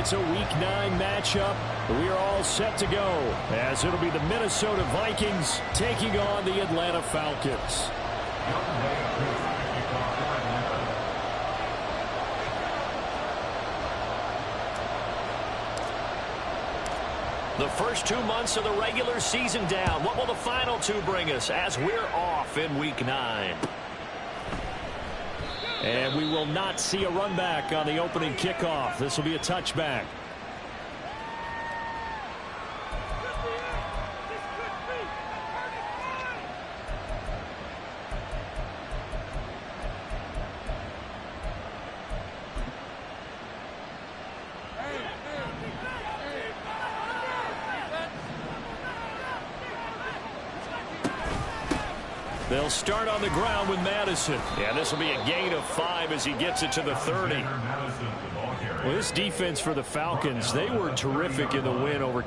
It's a Week 9 matchup. We are all set to go as it'll be the Minnesota Vikings taking on the Atlanta Falcons. The first 2 months of the regular season down. What will the final 2 bring us as we're off in Week 9? And we will not see a run back on the opening kickoff. This will be a touchback. They'll start on the ground with Madison. Yeah, this will be a gain of 5 as he gets it to the 30. Well, this defense for the Falcons, they were terrific in the win over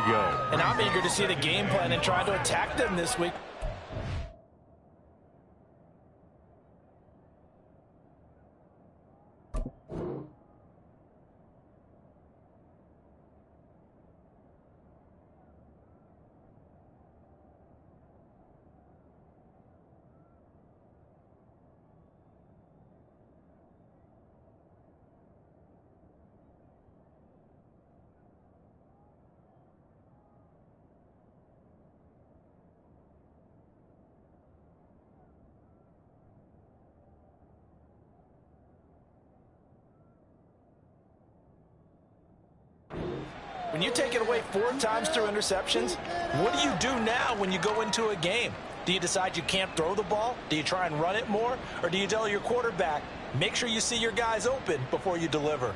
go. And I'm eager to see the game plan and try to attack them this week. When you take it away 4 times through interceptions, what do you do now when you go into a game? Do you decide you can't throw the ball? Do you try and run it more? Or do you tell your quarterback, make sure you see your guys open before you deliver?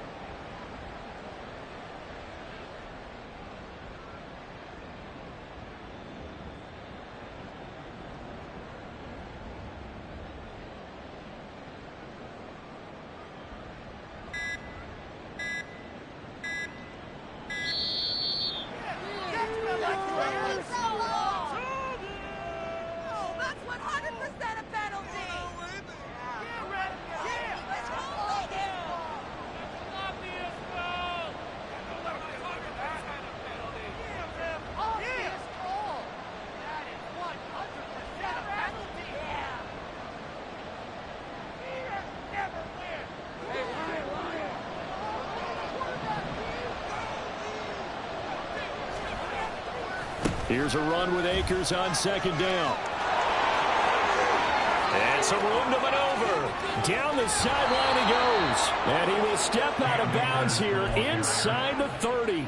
Here's a run with Akers on second down. And some room to maneuver. Down the sideline he goes. And he will step out of bounds here inside the 30.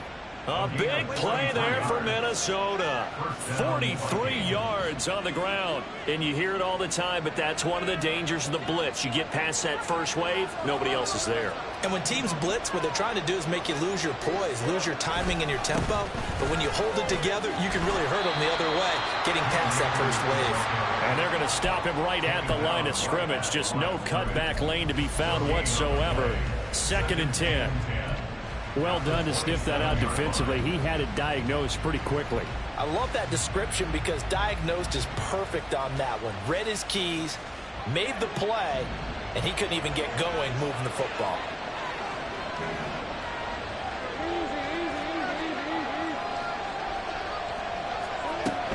A big play there for Minnesota. 43 yards on the ground. And you hear it all the time, but that's one of the dangers of the blitz. You get past that first wave, nobody else is there. And when teams blitz, what they're trying to do is make you lose your poise, lose your timing and your tempo. But when you hold it together, you can really hurt them the other way, getting past that first wave. And they're going to stop him right at the line of scrimmage. Just no cutback lane to be found whatsoever. 2nd and 10. Well done to sniff that out defensively. He had it diagnosed pretty quickly. I love that description because diagnosed is perfect on that one. Read his keys, made the play, and he couldn't even get going moving the football.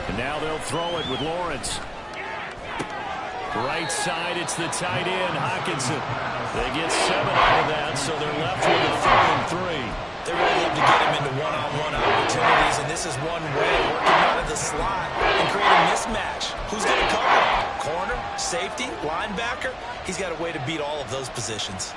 And now they'll throw it with Lawrence. Right side, it's the tight end, Hockenson. They get 7 out of that, so they're left with a 3rd and 3. They really love to get him into one-on-one opportunities, and this is one way, working out of the slot and create a mismatch. Who's going to cover? Corner, safety, linebacker? He's got a way to beat all of those positions.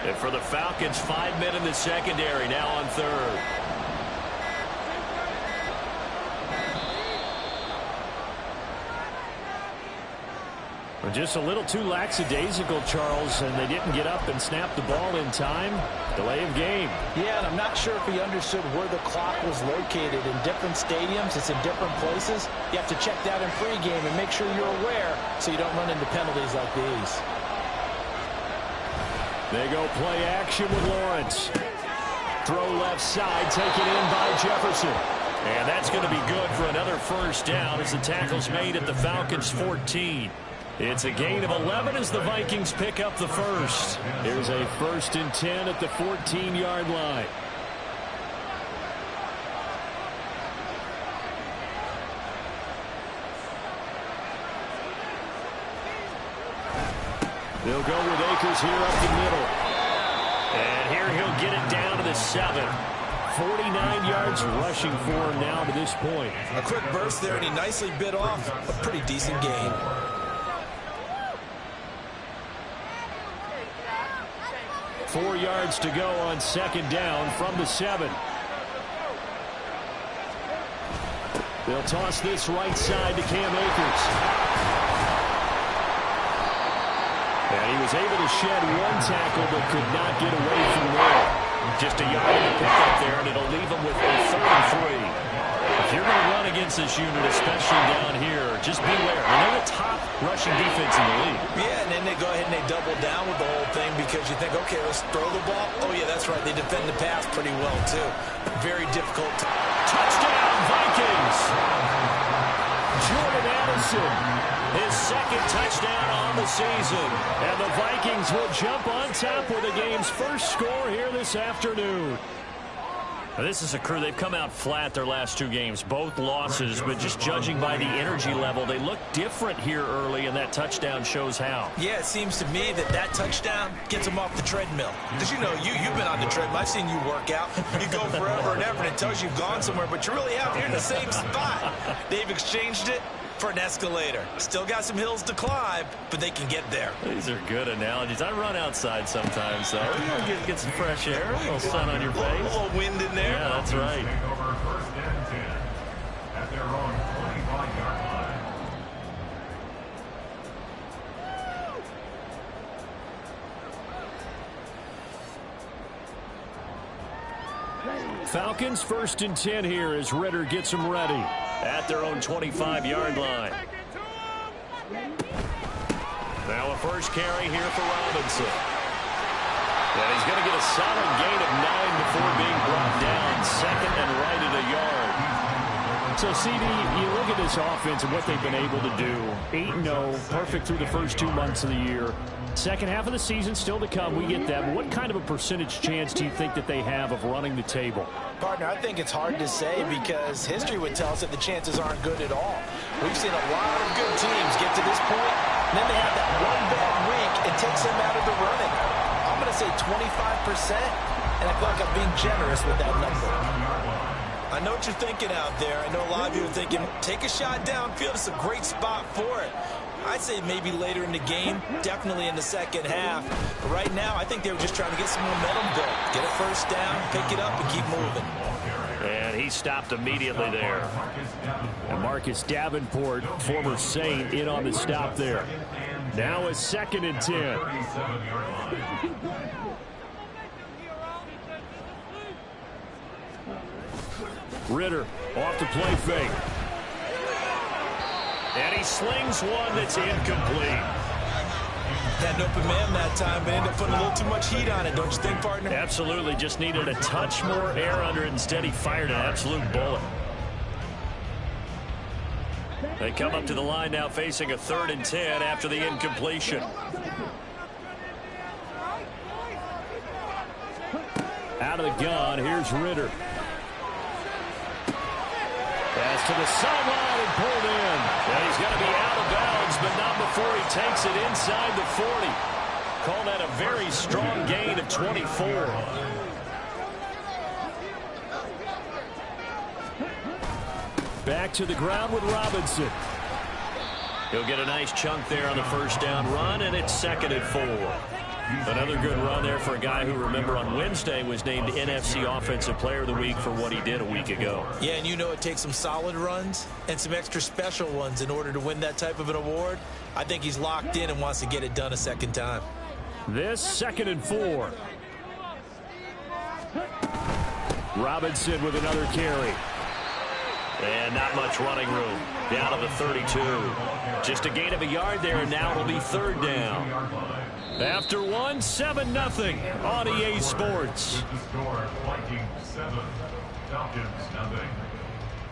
And for the Falcons, 5 men in the secondary, now on third. Just a little too lackadaisical, Charles, and they didn't get up and snap the ball in time. Delay of game. Yeah, and I'm not sure if he understood where the clock was located. In different stadiums, it's in different places. You have to check that in pregame and make sure you're aware so you don't run into penalties like these. They go play action with Lawrence. Throw left side, taken in by Jefferson. And that's going to be good for another first down as the tackle's made at the Falcons' 14. It's a gain of 11 as the Vikings pick up the first. Here's a 1st and 10 at the 14-yard line. They'll go with Akers here up the middle. And here he'll get it down to the 7. 49 yards rushing for him now to this point. A quick burst there, and he nicely bit off a pretty decent gain. Four yards to go on 2nd down from the 7. They'll toss this right side to Cam Akers. And he was able to shed one tackle but could not get away from there. Just a yard in the pickup there, and it'll leave him with a 3rd and 3. If you're going to run against this unit, especially down here, just beware. They're the top rushing defense in the league. Yeah, and then they go ahead and they double down with the whole thing because you think, okay, let's throw the ball. Oh, yeah, that's right. They defend the pass pretty well, too. Very difficult. Touchdown, Vikings! Jordan Addison, his 2nd touchdown on the season. And the Vikings will jump on top with the game's first score here this afternoon. Now, this is a crew, they've come out flat their last 2 games, both losses, but just judging by the energy level, they look different here early, and that touchdown shows how. Yeah, it seems to me that touchdown gets them off the treadmill. Because, you know, you've been on the treadmill. I've seen you work out. You go forever and ever, and it tells you you've gone somewhere, but you're really out here in the same spot. They've exchanged it for an escalator. Still got some hills to climb, but they can get there. These are good analogies. I run outside sometimes, though. You get some fresh air, a little sun on your face. A little wind in there. Yeah, that's right. Falcons 1st and 10 here as Ritter gets them ready. At their own 25-yard line. Now a first carry here for Robinson. And he's going to get a solid gain of 9 before being brought down. 2nd and right at a yard. So, CD, you look at this offense and what they've been able to do. 8-0, perfect through the first 2 months of the year. Second half of the season still to come. We get that. But what kind of a percentage chance do you think that they have of running the table? Partner, I think it's hard to say because history would tell us that the chances aren't good at all. We've seen a lot of good teams get to this point, and then they have that one bad week. It takes them out of the running. I'm going to say 25%, and I feel like I'm being generous with that number. I know what you're thinking out there. I know a lot of you are thinking, take a shot downfield. It's a great spot for it. I'd say maybe later in the game, definitely in the second half. But right now, I think they were just trying to get some momentum built. Get a first down, pick it up, and keep moving. And he stopped immediately there. And Marcus Davenport, former Saint, in on the stop there. Now a 2nd and 10. Ritter off the play fake. And he slings one that's incomplete. Had an open man that time, but ended up putting a little too much heat on it, don't you think, partner? Absolutely. Just needed a touch more air under it. Instead, he fired an absolute bullet. They come up to the line now facing a 3rd and 10 after the incompletion. Out of the gun, here's Ritter. Pass to the sideline and pulled in. And he's going to be out of bounds, but not before he takes it inside the 40. Call that a very strong gain of 24. Back to the ground with Robinson. He'll get a nice chunk there on the first down run, and it's 2nd and 4. Another good run there for a guy who, remember, on Wednesday was named NFC Offensive Player of the Week for what he did a week ago. Yeah, and you know it takes some solid runs and some extra special ones in order to win that type of an award. I think he's locked in and wants to get it done a second time. This 2nd and 4. Robinson with another carry. And not much running room. Down to the 32. Just a gain of a yard there, and now it'll be 3rd down. After 1, 7-0 on EA Sports.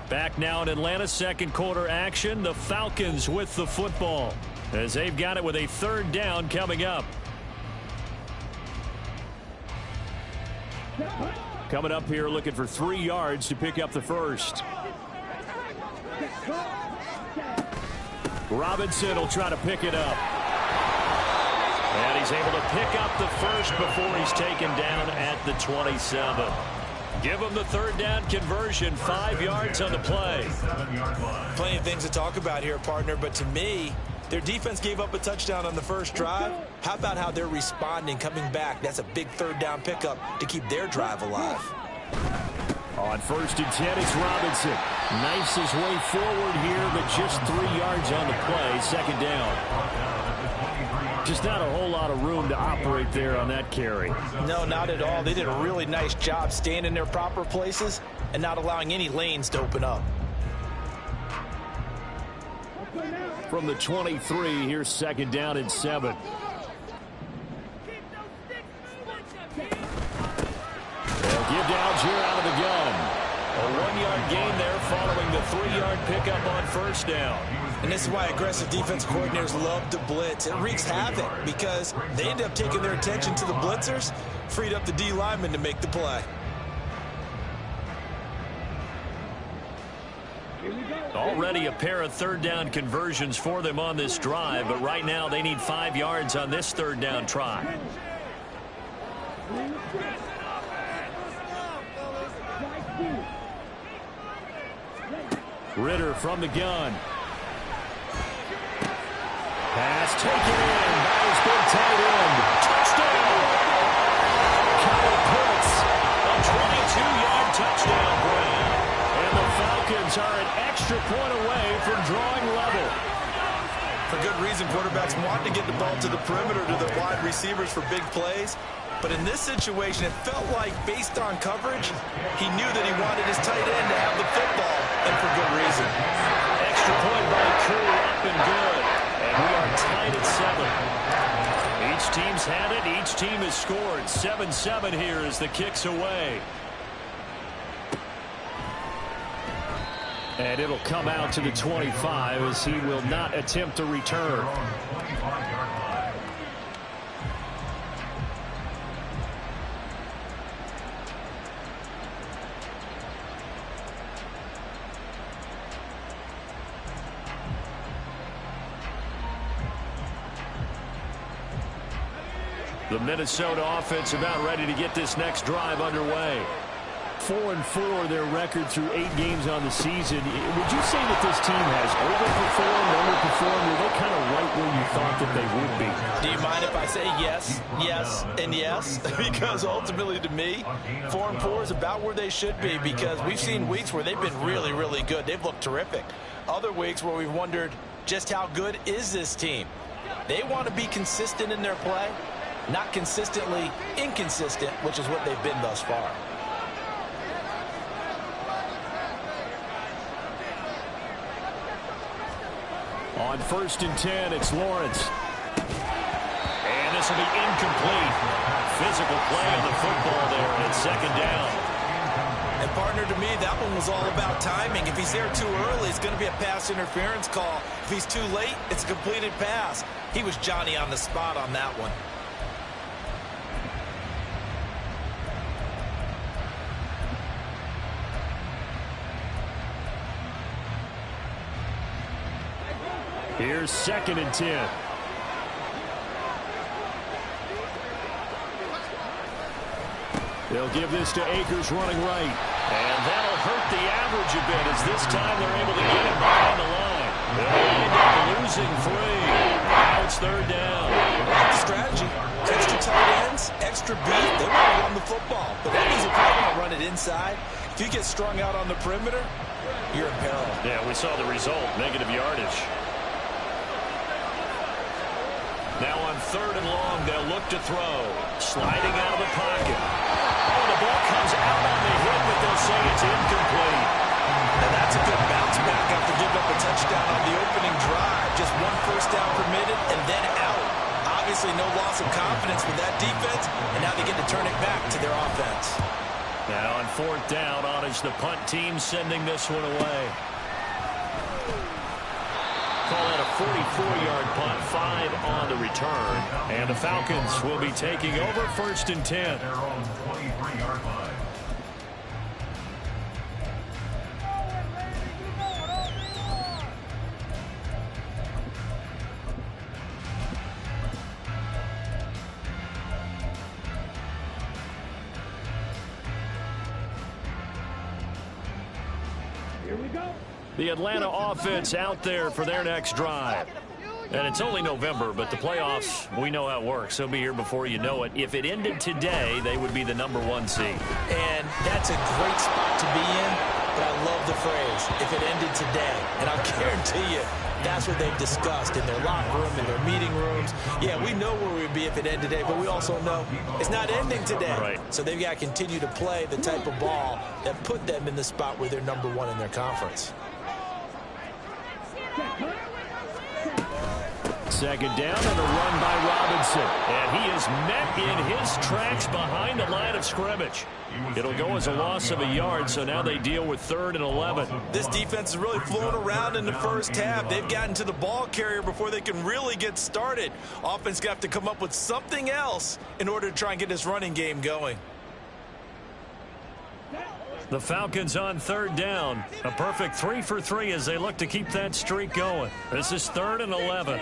Back now in Atlanta, 2nd quarter action. The Falcons with the football as they've got it with a 3rd down coming up. Coming up here looking for 3 yards to pick up the first. Robinson will try to pick it up. And he's able to pick up the first before he's taken down at the 27. Give him the 3rd down conversion, 5 yards on the play. Plenty of things to talk about here, partner, but to me, their defense gave up a touchdown on the first drive. How about how they're responding, coming back? That's a big 3rd down pickup to keep their drive alive. On 1st and 10, it's Robinson. Knifes his way forward here, but just 3 yards on the play. 2nd down. Just not a whole lot of room to operate there on that carry. No, not at all. They did a really nice job staying in their proper places and not allowing any lanes to open up. From the 23, here's 2nd down and 7. They'll give to Algier out of the gun. A 1-yard gain there following the 3-yard pickup on 1st down. And this is why aggressive defense coordinators love to blitz. It wreaks havoc because they end up taking their attention to the blitzers, freed up the D lineman to make the play. Already a pair of 3rd down conversions for them on this drive, but right now they need 5 yards on this 3rd down try. Ritter from the gun. Pass taken in by his big tight end. Touchdown! Kyle Pitts, a 22-yard touchdown grab. And the Falcons are an extra point away from drawing level. For good reason, quarterbacks want to get the ball to the perimeter to the wide receivers for big plays. But in this situation, it felt like, based on coverage, he knew that he wanted his tight end to have the football, and for good reason. Extra point by Crew, up and good. And we are tied at 7. Each team's had it. Each team has scored. 7-7 here as the kick's away. And it'll come out to the 25 as he will not attempt to return. The Minnesota offense about ready to get this next drive underway. 4-4 their record through 8 games on the season. Would you say that this team has overperformed, underperformed, or they're kind of right where you thought that they would be? Do you mind if I say yes, yes, and yes? Because ultimately to me, 4-4 is about where they should be, because we've seen weeks where they've been really, really good. They've looked terrific. Other weeks where we've wondered just how good is this team. They want to be consistent in their play, not consistently inconsistent, which is what they've been thus far. On 1st and 10, it's Lawrence. And this will be incomplete. Physical play on the football there at 2nd down. And partner, to me, that one was all about timing. If he's there too early, it's going to be a pass interference call. If he's too late, it's a completed pass. He was Johnny on the spot on that one. Here's 2nd and 10. They'll give this to Akers running right. And that'll hurt the average a bit as this time they're able to get him behind the line. They'll wind up losing 3. Now it's 3rd down. Strategy. Extra offense, extra beef, they want to run the football. But that means if they want to run it inside, if you get strung out on the perimeter, you're in peril. Yeah, we saw the result, negative yardage. Now on 3rd and long, they'll look to throw. Sliding out of the pocket. Oh, the ball comes out on the hit, but they'll say it's incomplete. Now that's a good bounce back after giving up a touchdown on the opening drive. Just 1 first down permitted and then out. Obviously no loss of confidence with that defense, and now they get to turn it back to their offense. Now on 4th down, on is the punt team sending this one away. Call that a 44-yard punt, 5 on the return. And the Falcons will be taking over 1st and 10. The Atlanta offense out there for their next drive. And it's only November, but the playoffs, we know how it works. They'll be here before you know it. If it ended today, they would be the #1 seed. And that's a great spot to be in, but I love the phrase, if it ended today. And I'll guarantee you, that's what they've discussed in their locker room, in their meeting rooms. Yeah, we know where we'd be if it ended today, but we also know it's not ending today. Right. So they've got to continue to play the type of ball that put them in the spot where they're #1 in their conference. 2nd down and a run by Robinson. And he is met in his tracks behind the line of scrimmage. It'll go as a loss of a yard, so now they deal with 3rd and 11. This defense is really flown around in the first half. They've gotten to the ball carrier before they can really get started. Offense got to come up with something else in order to try and get this running game going. The Falcons on 3rd down. A perfect 3 for 3 as they look to keep that streak going. This is 3rd and 11.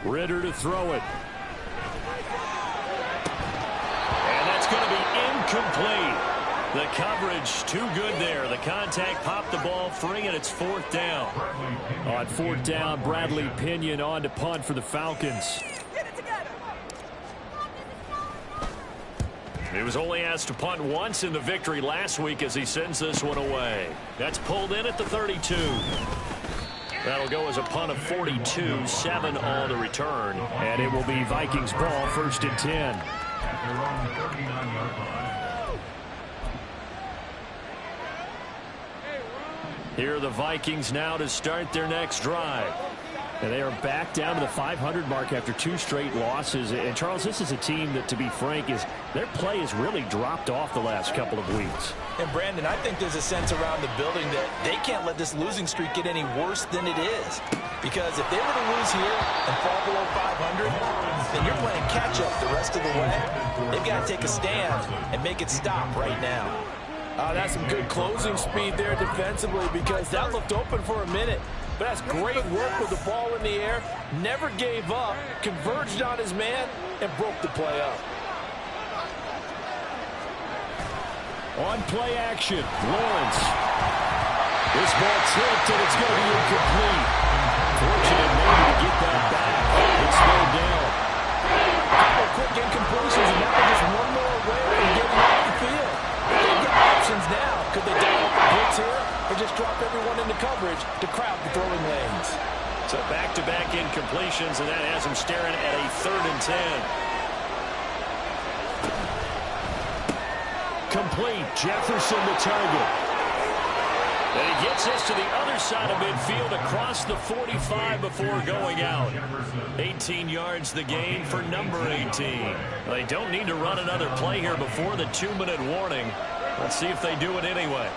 Ritter to throw it. And that's going to be incomplete. The coverage too good there. The contact popped the ball free, and it's 4th down. On 4th down, Bradley Pinion on to punt for the Falcons. He was only asked to punt once in the victory last week as he sends this one away. That's pulled in at the 32. That'll go as a punt of 42, 7 on the return. And it will be Vikings ball, 1st and 10. Here are the Vikings now to start their next drive. And they are back down to the 500 mark after 2 straight losses. And, Charles, this is a team that, to be frank, their play has really dropped off the last couple of weeks. And, Brandon, I think there's a sense around the building that they can't let this losing streak get any worse than it is. Because if they were to lose here and fall below 500, then you're playing catch-up the rest of the way. They've got to take a stand and make it stop right now. That's some good closing speed there defensively, because that looked open for a minute. But that's great work with the ball in the air. Never gave up, converged on his man, and broke the play up. On play action, Lawrence. This ball tipped, and it's going to be incomplete. Fortunate maybe to get that back. It's slowed down. A couple quick incompletions, and now just one more away from getting off the field. They've got options now. Could they dial up the blitz here, or just drop everyone into coverage to crowd the throwing lanes? So back-to-back incompletions, and that has him staring at a 3rd and 10. Complete. Jefferson the target. And he gets us to the other side of midfield across the 45 before going out. 18 yards the gain for number 18. They don't need to run another play here before the 2-minute warning. Let's see if they do it anyway.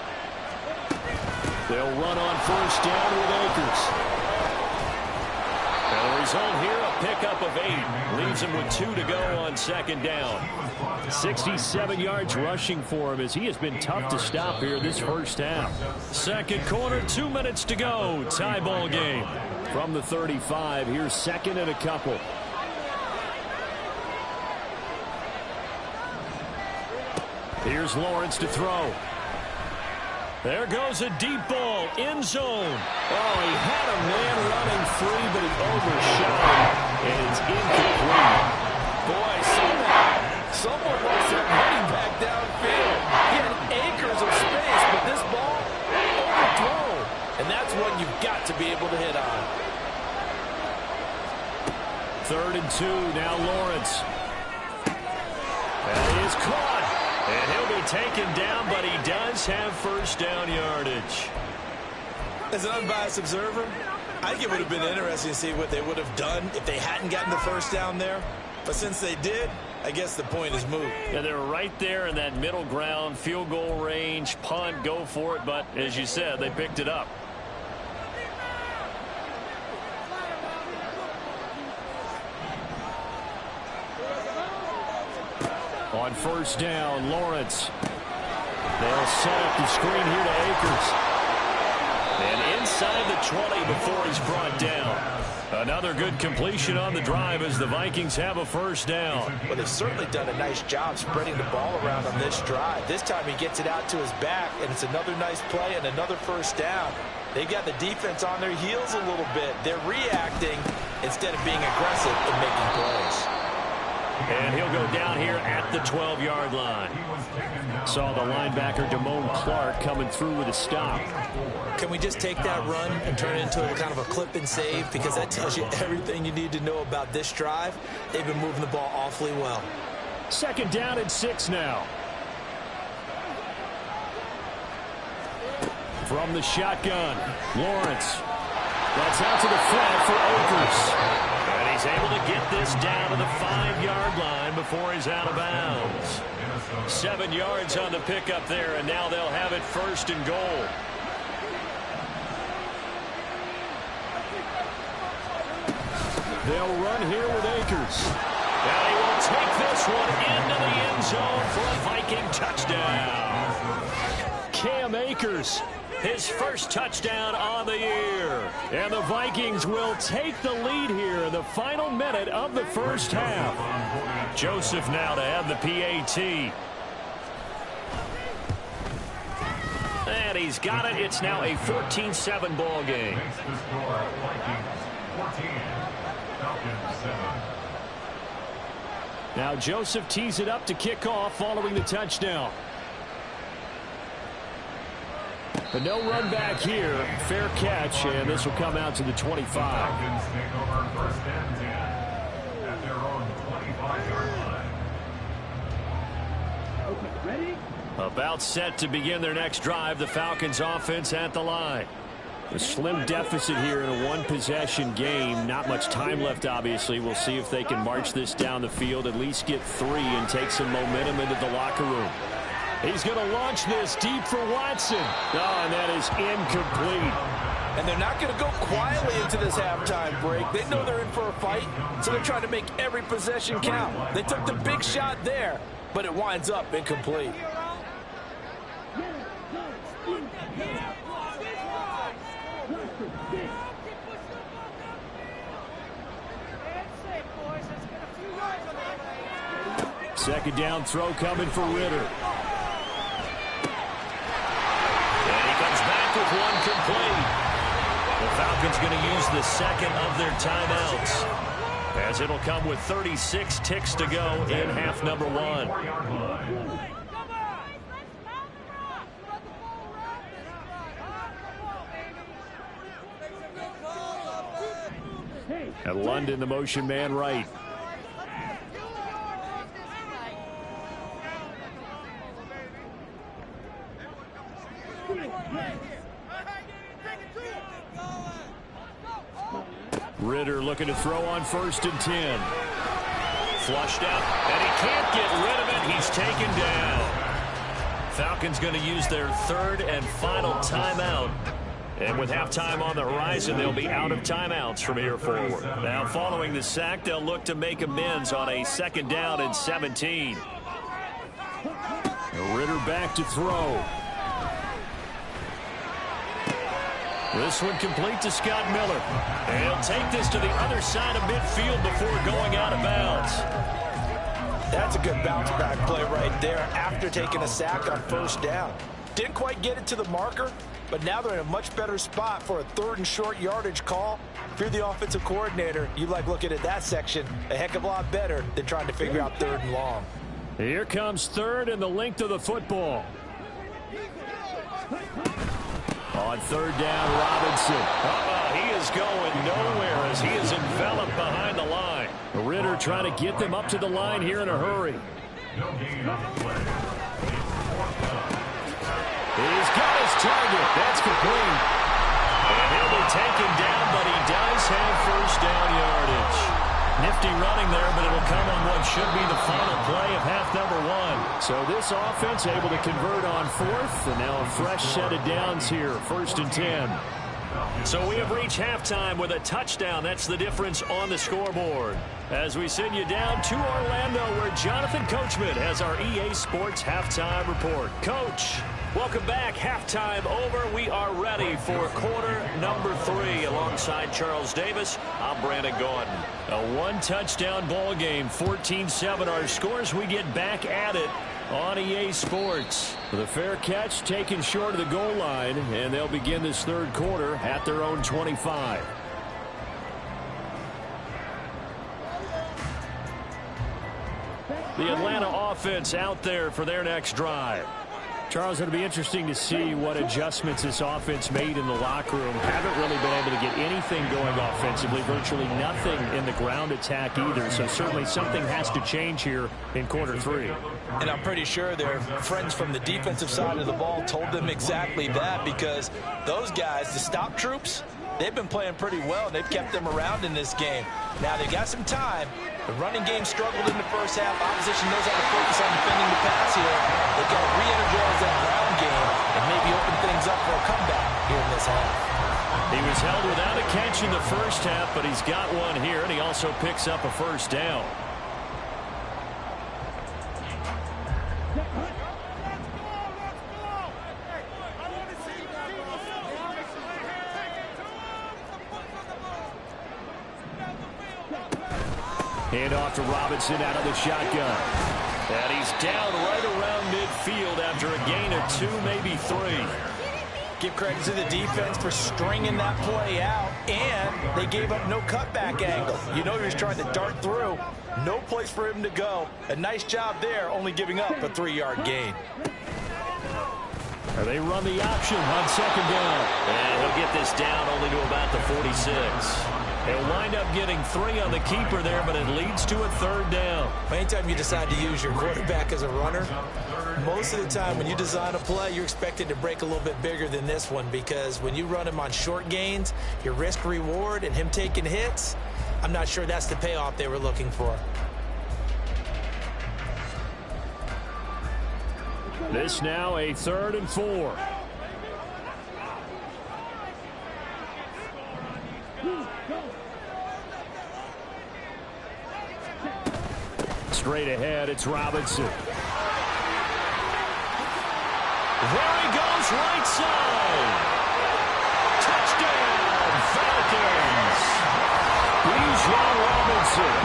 They'll run on 1st down with Akers. And the result here, a pickup of 8. Leaves him with 2 to go on 2nd down. 67 yards rushing for him as he has been tough to stop here this first half. 2nd quarter, 2 minutes to go. Tie ball game. From the 35, here's 2nd and a couple. Here's Lawrence to throw. There goes a deep ball, end zone. Oh, he had a man running free, but he overshot him, and it's incomplete. Boy, someone wants that running back downfield. He had acres of space, but this ball overthrown. And that's one you've got to be able to hit on. 3rd and 2, now Lawrence. That is caught. And he'll be taken down, but he does have first down yardage. As an unbiased observer, I think it would have been interesting to see what they would have done if they hadn't gotten the first down there. But since they did, I guess the point is moot. Yeah, they're right there in that middle ground, field goal range, punt, go for it. But as you said, they picked it up. On first down, Lawrence. They'll set up the screen here to Akers. And inside the 20 before he's brought down. Another good completion on the drive as the Vikings have a first down. Well, they've certainly done a nice job spreading the ball around on this drive. This time he gets it out to his back, and it's another nice play and another first down. They've got the defense on their heels a little bit. They're reacting instead of being aggressive and making plays. And he'll go down here at the 12-yard line. Saw the linebacker, Damone Clark, coming through with a stop. Can we just take that run and turn it into a kind of a clip and save? Because that tells you everything you need to know about this drive. They've been moving the ball awfully well. 2nd down and 6 now. From the shotgun, Lawrence. That's out to the flat for Akers. And he's able to get this down to the 5-yard line before he's out of bounds. 7 yards on the pickup there, and now they'll have it 1st and goal. They'll run here with Akers. And he will take this one into the end zone for a Viking touchdown. Cam Akers, his first touchdown on the year. And the Vikings will take the lead here in the final minute of the first half. Joseph now to have the PAT. And he's got it. It's now a 14-7 ball game. Now Joseph tees it up to kick off following the touchdown. But no run back here. Fair catch, and this will come out to the 25. About set to begin their next drive. The Falcons offense at the line. A slim deficit here in a one-possession game. Not much time left, obviously. We'll see if they can march this down the field, at least get 3 and take some momentum into the locker room. He's going to launch this deep for Watson. Oh, and that is incomplete. And they're not going to go quietly into this halftime break. They know they're in for a fight, so they're trying to make every possession count. They took the big shot there, but it winds up incomplete. Second down throw coming for Ritter. With one complete. The Falcons going to use the second of their timeouts, as it'll come with 36 ticks to go in half number 1. And London, the motion man right. Ritter looking to throw on 1st and 10. Flushed out, and he can't get rid of it. He's taken down. Falcons going to use their 3rd and final timeout. And with halftime on the horizon, they'll be out of timeouts from here forward. Now, following the sack, they'll look to make amends on a 2nd down and 17. Ritter back to throw. This one complete to Scott Miller. And he'll take this to the other side of midfield before going out of bounds. That's a good bounce back play right there after taking a sack on 1st down. Didn't quite get it to the marker, but now they're in a much better spot for a 3rd and short yardage call. If you're the offensive coordinator, you like looking at that section a heck of a lot better than trying to figure out 3rd and long. Here comes 3rd and the length of the football. On 3rd down, Robinson. He is going nowhere as he is enveloped behind the line. Ritter trying to get them up to the line here in a hurry. He's got his target. That's complete. And he'll be taken down, but he does have first down yardage. Nifty running there, but it'll come on what should be the final play of half number 1. So this offense able to convert on 4th, and now a fresh set of downs here, 1st and 10. So we have reached halftime with a touchdown. That's the difference on the scoreboard. As we send you down to Orlando, where Jonathan Coachman has our EA Sports halftime report. Coach, welcome back. Halftime over. We are ready for quarter number 3. Alongside Charles Davis, I'm Brandon Gordon. A 1-touchdown ball game, 14-7 our scores. We get back at it on EA Sports. The fair catch taken short of the goal line, and they'll begin this 3rd quarter at their own 25. The Atlanta offense out there for their next drive. Charles, it'll be interesting to see what adjustments this offense made in the locker room. Haven't really been able to get anything going offensively, virtually nothing in the ground attack either. So certainly something has to change here in quarter 3. And I'm pretty sure their friends from the defensive side of the ball told them exactly that, because those guys, the stop troops, they've been playing pretty well. They've kept them around in this game. Now they got some time. The running game struggled in the first half. Opposition knows how to focus on defending the pass here. They've got to re-energize that ground game and maybe open things up for a comeback here in this half. He was held without a catch in the first half, but he's got one here, and he also picks up a first down. Hand off to Robinson out of the shotgun. And he's down right around midfield after a gain of 2, maybe 3. Give credit to the defense for stringing that play out, and they gave up no cutback angle. You know he was trying to dart through. No place for him to go. A nice job there, only giving up a 3-yard gain. They run the option on 2nd down. And he'll get this down only to about the 46. They'll wind up getting 3 on the keeper there, but it leads to a 3rd down. Anytime you decide to use your quarterback as a runner, most of the time when you design a play, you're expected to break a little bit bigger than this one, because when you run him on short gains, your risk-reward and him taking hits, I'm not sure that's the payoff they were looking for. This now a 3rd and 4. Straight ahead, it's Robinson. There he goes, right side. Touchdown, Falcons. Bijan Robinson,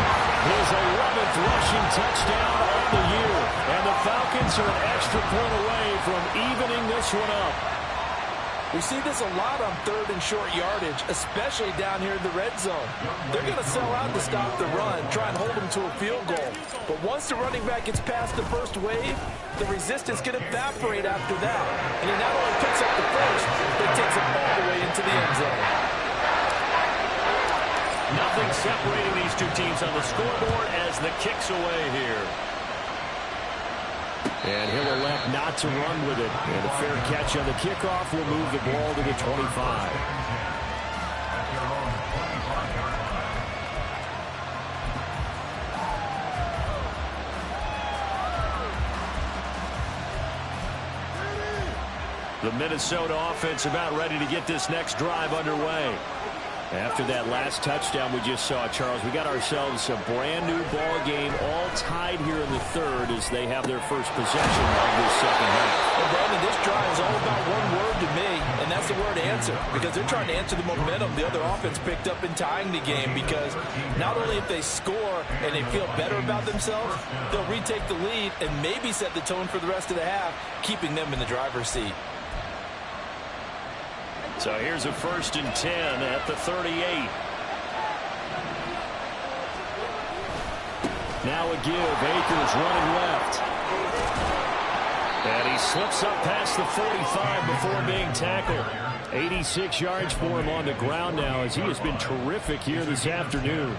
his 11th rushing touchdown of the year. And the Falcons are an extra point away from evening this one up. We see this a lot on 3rd and short yardage, especially down here in the red zone. They're going to sell out to stop the run, try and hold them to a field goal. But once the running back gets past the first wave, the resistance can evaporate after that. And he not only picks up the first, but takes it all the way into the end zone. Nothing separating these two teams on the scoreboard as the kick's away here. And he'll elect not to run with it. And a fair catch on the kickoff will move the ball to the 25. The Minnesota offense about ready to get this next drive underway. After that last touchdown we just saw, Charles, we got ourselves a brand new ball game, all tied here in the 3rd as they have their first possession of this 2nd half. Well, Brandon, this drive is all about one word to me, and that's the word answer. answer because they're trying to answer the momentum the other offense picked up in tying the game, because not only if they score and they feel better about themselves, they'll retake the lead and maybe set the tone for the rest of the half, keeping them in the driver's seat. So here's a 1st and 10 at the 38. Now a give. Akers running left. And he slips up past the 45 before being tackled. 86 yards for him on the ground now, as he has been terrific here this afternoon.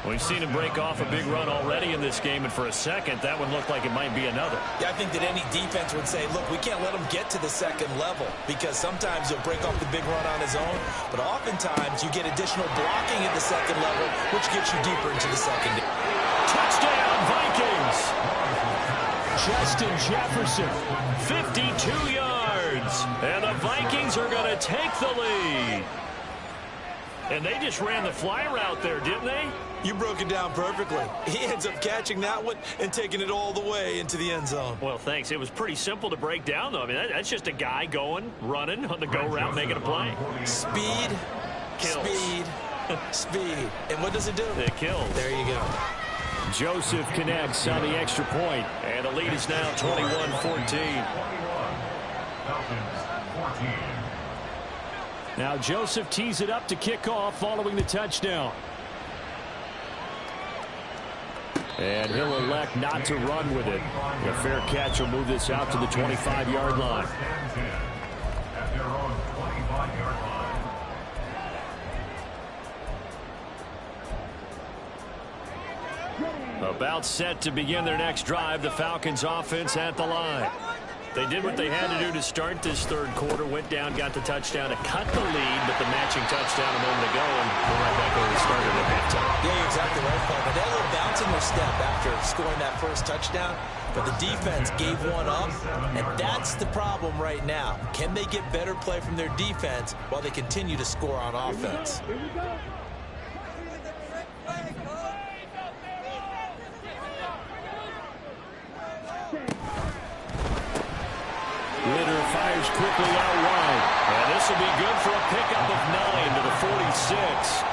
We've seen him break off a big run already in this game, and for a second, that one looked like it might be another. Yeah, I think that any defense would say, look, we can't let him get to the second level, because sometimes he'll break off the big run on his own, but oftentimes you get additional blocking at the second level, which gets you deeper into the second. Touchdown, Vikings! Justin Jefferson, 52 yards, and the Vikings are going to take the lead. And they just ran the fly route there, didn't they? You broke it down perfectly. He ends up catching that one and taking it all the way into the end zone. Well, thanks. It was pretty simple to break down, though. I mean, that's just a guy going, running on the go route, making a play. Speed, kills. Speed, speed. And what does it do? It kills. There you go. Joseph connects on the extra point. And the lead is now 21-14. Now Joseph tees it up to kick off following the touchdown. And he'll elect not to run with it. A fair catch will move this out to the 25-yard line. About set to begin their next drive, the Falcons offense at the line. They did what they had to do to start this third quarter, went down, got the touchdown to cut the lead, but the matching touchdown a moment ago, and we're right back where we started at halftime. Yeah, you're exactly right, Paul. But they had a little bounce in their step after scoring that first touchdown, but the defense gave one up, and that's the problem right now. Can they get better play from their defense while they continue to score on offense? Ritter fires quickly out wide. And this will be good for a pickup of 9 to the 46.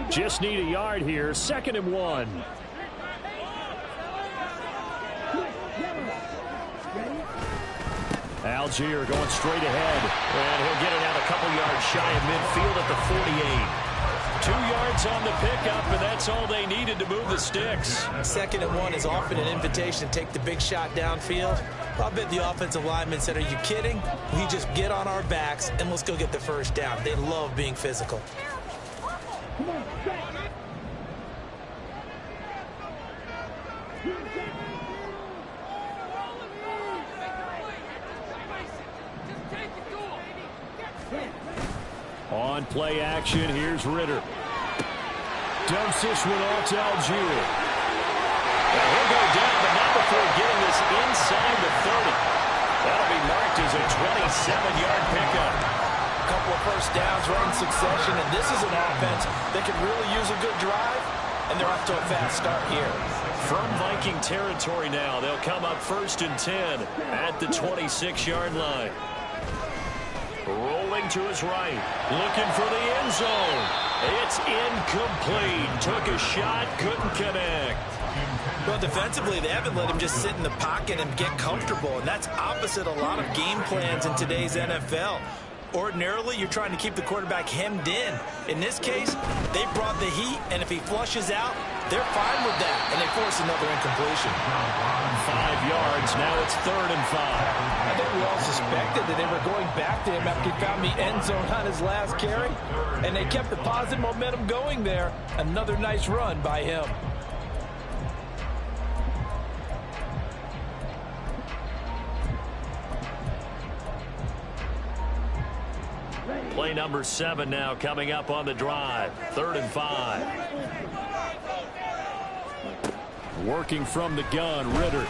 Just need a yard here. 2nd and 1. Algier going straight ahead. And he'll get it out a couple yards shy of midfield at the 48. 2 yards on the pickup, and that's all they needed to move the sticks. 2nd and 1 is often an invitation to take the big shot downfield. I bet the offensive linemen said, are you kidding? We just get on our backs and let's go get the first down. They love being physical. On play action, here's Ritter. Dumps this one off to Algier. Now he'll go down, but not before getting this inside the 30. That'll be marked as a 27-yard pickup. A couple of first downs right in succession, and this is an offense that can really use a good drive, and they're off to a fast start here. From Viking territory now, they'll come up 1st and 10 at the 26-yard line. Rolling to his right, looking for the end zone. It's incomplete. Took a shot, couldn't connect. Well, defensively, they haven't let him just sit in the pocket and get comfortable, and that's opposite a lot of game plans in today's NFL. Ordinarily, you're trying to keep the quarterback hemmed in. In this case, they brought the heat, and if he flushes out, they're fine with that, and they force another incompletion. 5 yards, now it's 3rd and 5. I think we all suspected that they were going back to him after he found the end zone on his last carry, and they kept the positive momentum going there. Another nice run by him. Play number 7 now coming up on the drive. 3rd and 5. Working from the gun, Ritter.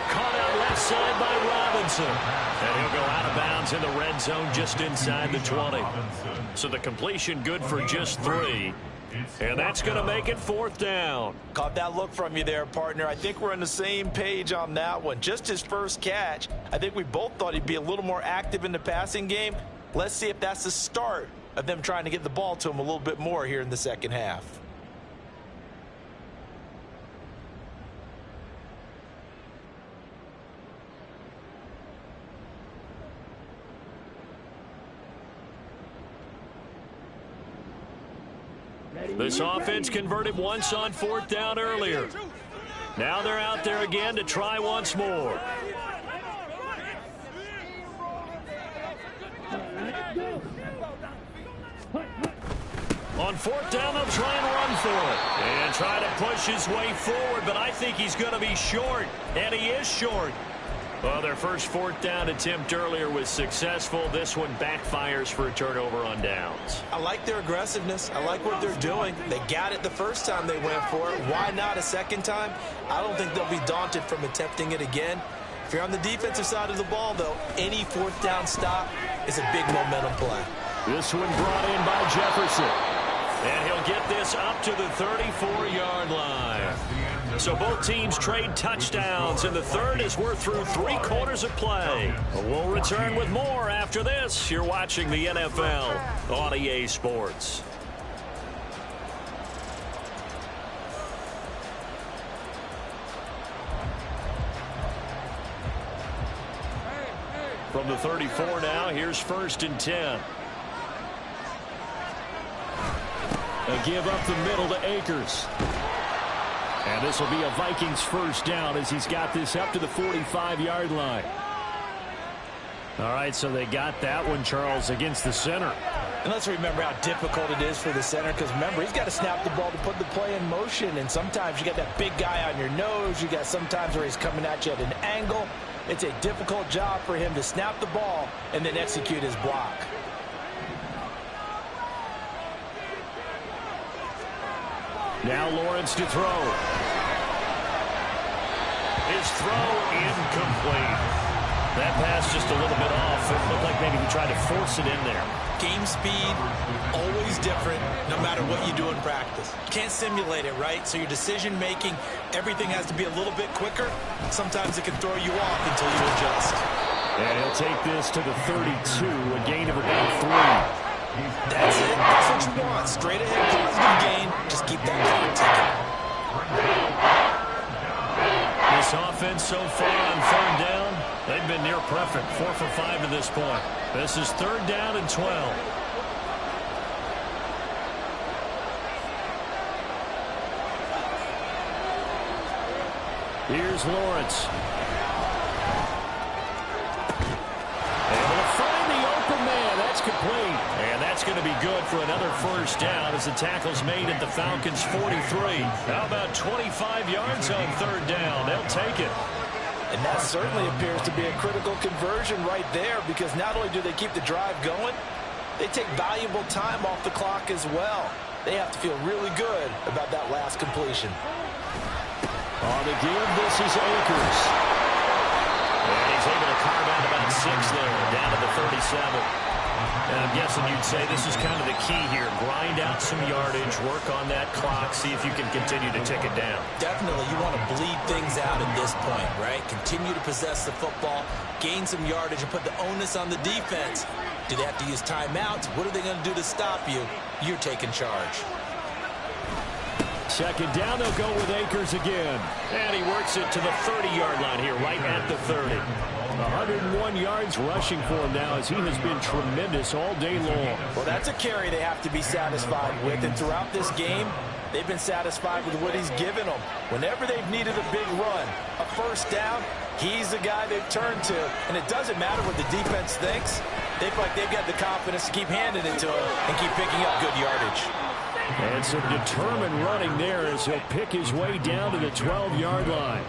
Caught out left side by Robinson. And he'll go out of bounds in the red zone just inside the 20. So the completion good for just 3. And that's going to make it 4th down. Caught that look from you there, partner. I think we're on the same page on that one. Just his first catch. I think we both thought he'd be a little more active in the passing game. Let's see if that's the start of them trying to get the ball to him a little bit more here in the second half. This offense converted once on 4th down earlier. Now they're out there again to try once more. On 4th down, they'll try and run for it. And try to push his way forward, but I think he's going to be short. And he is short. Well, their first 4th down attempt earlier was successful. This one backfires for a turnover on downs. I like their aggressiveness. I like what they're doing. They got it the first time they went for it. Why not a second time? I don't think they'll be daunted from attempting it again. If you're on the defensive side of the ball, though, any 4th down stop is a big momentum play. This one brought in by Jefferson. And he'll get this up to the 34-yard line. So both teams trade touchdowns, and the third as we're through 3 quarters of play. We'll return with more after this. You're watching the NFL on EA Sports. From the 34 now, here's 1st and 10. A give up the middle to Akers. And this will be a Vikings first down as he's got this up to the 45-yard line. All right, so they got that one, Charles, against the center. And let's remember how difficult it is for the center, because remember, he's got to snap the ball to put the play in motion, and sometimes you got that big guy on your nose. You got sometimes where he's coming at you at an angle. It's a difficult job for him to snap the ball and then execute his block. Now Lawrence to throw. His throw incomplete. That pass just a little bit off. It looked like maybe he tried to force it in there. Game speed, always different, no matter what you do in practice. You can't simulate it, right? So your decision-making, everything has to be a little bit quicker. Sometimes it can throw you off until you adjust. And he'll take this to the 32, a gain of about 3. That's it. That's what you want. Straight ahead, positive gain. Just keep that clock ticking. This offense so far on 3rd down, they've been near perfect. 4 for 5 to this point. This is 3rd down and 12. Here's Lawrence. Able to find the open man. That's complete. And that's going to be good for another first down as the tackle's made at the Falcons' 43. How about 25 yards on 3rd down? They'll take it. And that certainly appears to be a critical conversion right there, because not only do they keep the drive going, they take valuable time off the clock as well. They have to feel really good about that last completion. On the give, this is Akers. And he's able to carve out about 6 there, down to the 37. And I'm guessing you'd say this is kind of the key here. Grind out some yardage, work on that clock, see if you can continue to tick it down. Definitely, you want to bleed things out at this point, right? Continue to possess the football, gain some yardage, and put the onus on the defense. Do they have to use timeouts? What are they going to do to stop you? You're taking charge. 2nd down, they'll go with Akers again. And he works it to the 30-yard line here, right at the 30. 101 yards rushing for him now, as he has been tremendous all day long. Well, that's a carry they have to be satisfied with. And throughout this game, they've been satisfied with what he's given them. Whenever they've needed a big run, a first down, he's the guy they've turned to. And it doesn't matter what the defense thinks. They feel like they've got the confidence to keep handing it to him and keep picking up good yardage. And some determined running there as he'll pick his way down to the 12-yard line.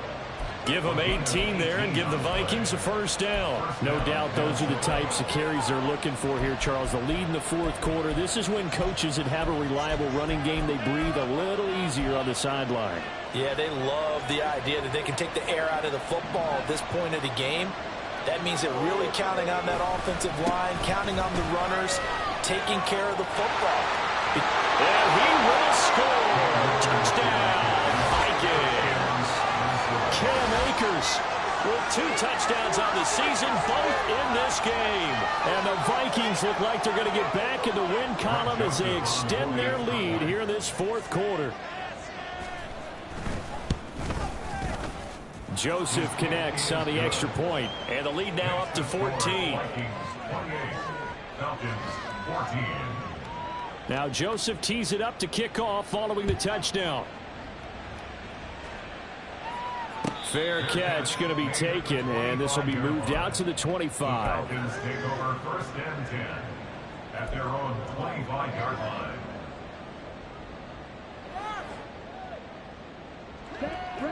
Give them 18 there and give the Vikings a first down. No doubt those are the types of carries they're looking for here, Charles. The lead in the fourth quarter. This is when coaches that have a reliable running game, they breathe a little easier on the sideline. Yeah, they love the idea that they can take the air out of the football at this point of the game. That means they're really counting on that offensive line, counting on the runners, taking care of the football. And he will score. Touchdown, Vikings. Cam Akers with 2 touchdowns on the season, both in this game. And the Vikings look like they're going to get back in the win column as they extend their lead here in this fourth quarter. Joseph connects on the extra point, and the lead now up to 14. Now Joseph tees it up to kick off following the touchdown. Fair catch going to be taken, and this will be moved out to the 25. Falcons take over 1st and 10 at their own 25-yard line.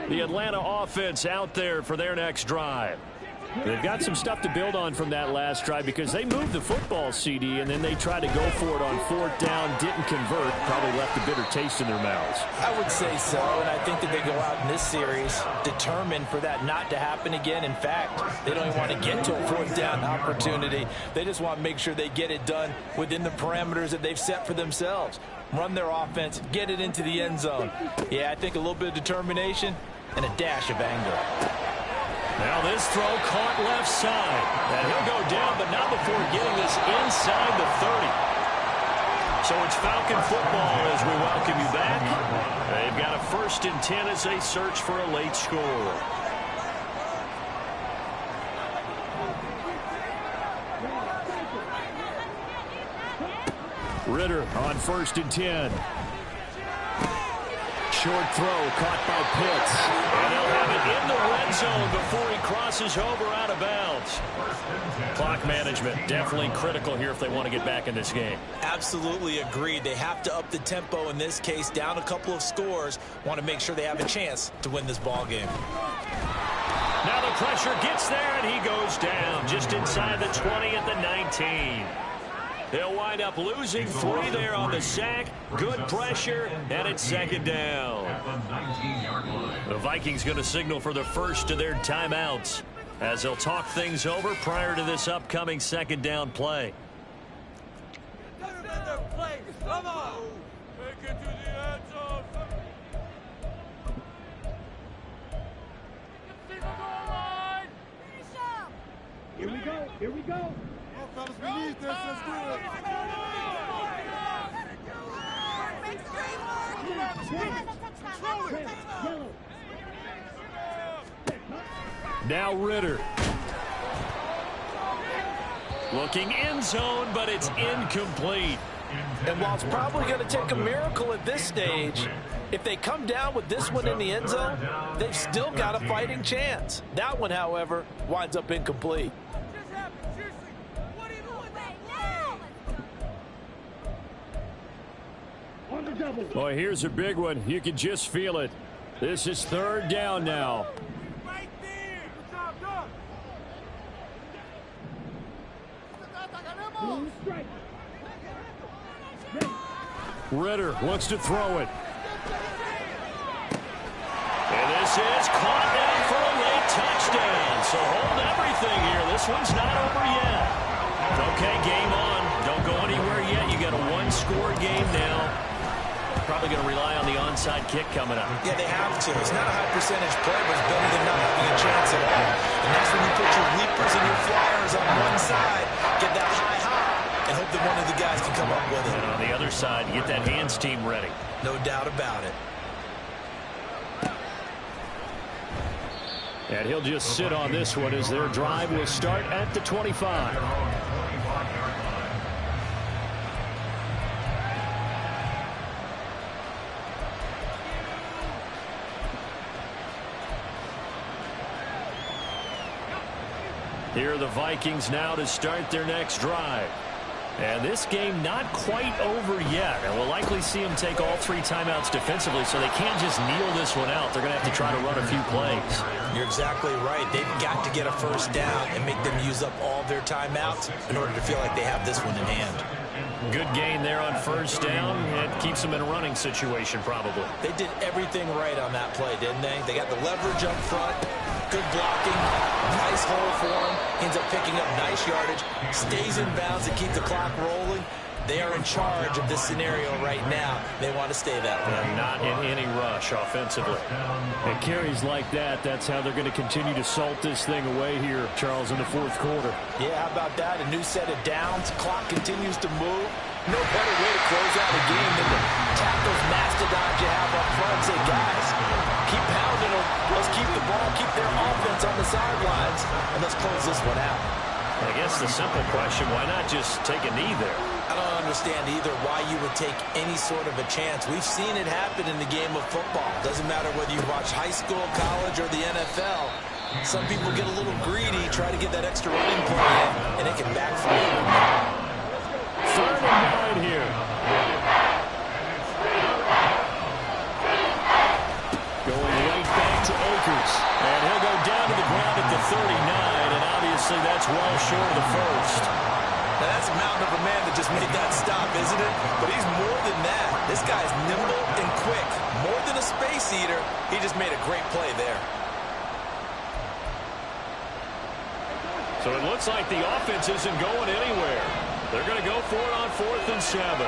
The Atlanta offense out there for their next drive. They've got some stuff to build on from that last drive because they moved the football, CD, and then they tried to go for it on 4th down, didn't convert, probably left a bitter taste in their mouths. I would say so, and I think that they go out in this series determined for that not to happen again. In fact, they don't even want to get to a 4th down opportunity. They just want to make sure they get it done within the parameters that they've set for themselves. Run their offense, get it into the end zone. Yeah, I think a little bit of determination and a dash of anger. Now this throw caught left side. And he'll go down, but not before getting this inside the 30. So it's Falcon football as we welcome you back. They've got a 1st and 10 as they search for a late score. Ritter on 1st and 10. Short throw caught by Pitts. And he'll have it in the red zone before he crosses over out of bounds. Clock management definitely critical here if they want to get back in this game. Absolutely agreed. They have to up the tempo in this case, down a couple of scores. Want to make sure they have a chance to win this ball game. Now the pressure gets there and he goes down just inside the 20 at the 19. They'll wind up losing 3 there on the sack. Good pressure, and it's 2nd down. The Vikings going to signal for the first of their timeouts as they'll talk things over prior to this upcoming 2nd down play. Come on! Take it to the end zone! Here we go, here we go! Fellas, we need this. Let's do it. Now Ritter. Looking end zone, but it's incomplete. And while it's probably going to take a miracle at this stage, if they come down with this one in the end zone, they've still got a fighting chance. That one, however, winds up incomplete. Boy, here's a big one. You can just feel it. This is 3rd down now. Right there. Good job, Ritter wants to throw it. And this is caught down for a late touchdown. So hold everything here. This one's not over yet. Okay, game on. Don't go anywhere yet. You got a 1-score game now. Probably going to rely on the onside kick coming up. Yeah, they have to. It's not a high percentage play, but it's better than not having a chance at all. And that's when you put your leapers and your flyers on one side, get that high, and hope that one of the guys can come up with it. And on the other side, get that hands team ready. No doubt about it. And he'll just sit on this one as their drive will start at the 25. Here are the Vikings now to start their next drive. And this game not quite over yet. And we'll likely see them take all 3 timeouts defensively, so they can't just kneel this one out. They're going to have to try to run a few plays. You're exactly right. They've got to get a first down and make them use up all their timeouts in order to feel like they have this one in hand. Good gain there on first down. It keeps them in a running situation, probably. They did everything right on that play, didn't they? They got the leverage up front, good blocking, nice hole for him. Ends up picking up nice yardage, stays in bounds to keep the clock rolling. They are in charge of this scenario right now. They want to stay that way. And not in any rush offensively. And carries like that, that's how they're going to continue to salt this thing away here, Charles, in the fourth quarter. Yeah, how about that? A new set of downs. Clock continues to move. No better way to close out a game than to tap those mastodons you have up front and say, guys, keep pounding them. Let's keep the ball, keep their offense on the sidelines, and let's close this one out. I guess the simple question, why not just take a knee there? I don't understand either why you would take any sort of a chance. We've seen it happen in the game of football. Doesn't matter whether you watch high school, college, or the NFL. Some people get a little greedy, try to get that extra running play in, and it can backfire. 3rd and 9 here. Going right back to Akers. And he'll go down to the ground at the 39, and obviously that's well short of the first. Now, that's a mountain of a man that just made that stop, isn't it? But he's more than that. This guy's nimble and quick. More than a space eater, he just made a great play there. So it looks like the offense isn't going anywhere. They're going to go for it on 4th and 7.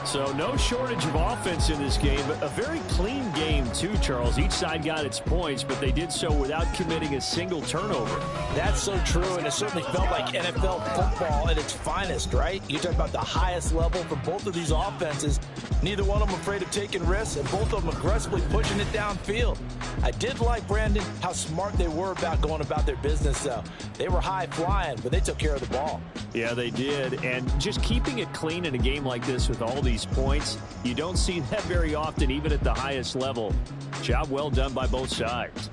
So no shortage of offense in this game, but a very clean game too, Charles. Each side got its points, but they did so without committing a single turnover. That's so true, and it certainly felt like NFL football at its finest, right? You talk about the highest level for both of these offenses. Neither one of them afraid of taking risks, and both of them aggressively pushing it downfield. I did like, Brandon, how smart they were about going about their business, though. They were high flying, but they took care of the ball. Yeah, they did, and just keeping it clean in a game like this with all these points, you don't see that very often, even at the highest level. Job well done by both sides.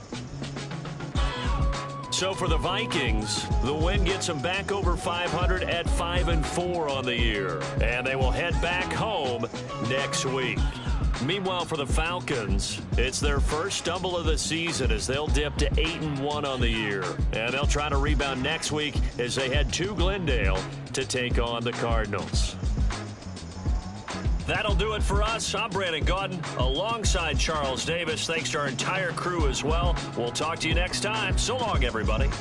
So for the Vikings, the win gets them back over 500 at 5-4 on the year, and they will head back home next week. Meanwhile, for the Falcons, it's their first stumble of the season as they'll dip to 8-1 on the year. And they'll try to rebound next week as they head to Glendale to take on the Cardinals. That'll do it for us. I'm Brandon Gaudin alongside Charles Davis. Thanks to our entire crew as well. We'll talk to you next time. So long, everybody.